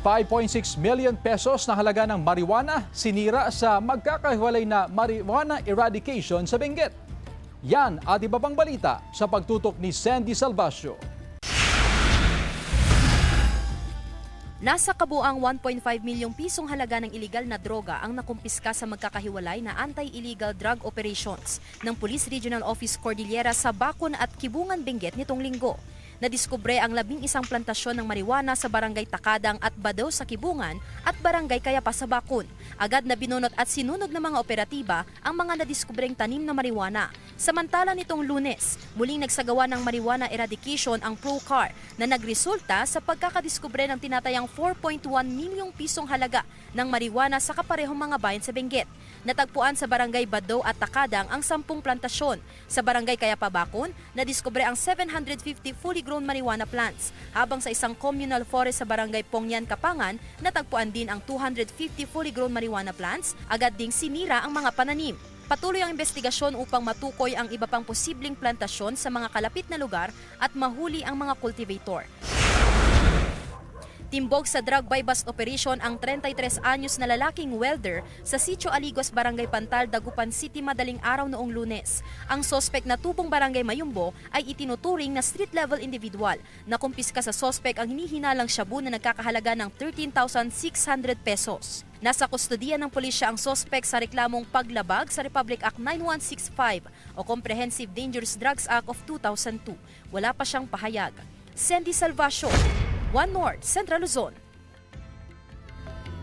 5.6 million pesos na halaga ng marijuana sinira sa magkakahiwalay na marijuana eradication sa Benguet. Yan at iba pang balita sa pagtutok ni Sandy Salvacio. Nasa kabuang 1.5 milyong pisong halaga ng iligal na droga ang nakumpiska sa magkakahiwalay na anti-illegal drug operations ng Police Regional Office Cordillera sa Bacon at Kibungan, Benguet nitong linggo. Nadiskubre ang 11 plantasyon ng marijuana sa Barangay Takadang at Badaw sa Kibungan at Barangay Kayapa sa Bacon. Agad na binunot at sinunog ng mga operatiba ang mga nadiskubreng tanim na marijuana. Samantala nitong Lunes, muling nagsagawa ng marijuana eradication ang ProCar na nagresulta sa pagkakadiskubre ng tinatayang 4.1 milyong pisong halaga ng marijuana sa kaparehong mga bayan sa Benguet. Natagpuan sa Barangay Badaw at Takadang ang 10 plantasyon. Sa Barangay Kayapa Bacon, nadiskubre ang 750 fully grown marijuana plants. Habang sa isang communal forest sa Barangay Pongyan, Kapangan, natagpuan din ang 250 fully grown marijuana plants. Agad ding sinira ang mga pananim. Patuloy ang investigasyon upang matukoy ang iba pang posibleng plantasyon sa mga kalapit na lugar at mahuli ang mga cultivator. Timbog sa drug buy-bust operation ang 33 anyos na lalaking welder sa Sitio Aligos, Barangay Pantal, Dagupan City madaling araw noong Lunes. Ang sospek na tubong Barangay Mayumbo ay itinuturing na street-level individual. Nakumpiska sa sospek ang hinihinalang shabu na nagkakahalaga ng 13,600 pesos. Nasa kustodiya ng pulisya ang sospek sa reklamong paglabag sa Republic Act 9165 o Comprehensive Dangerous Drugs Act of 2002. Wala pa siyang pahayag. Sandy Salvacio, One North, Central Luzon.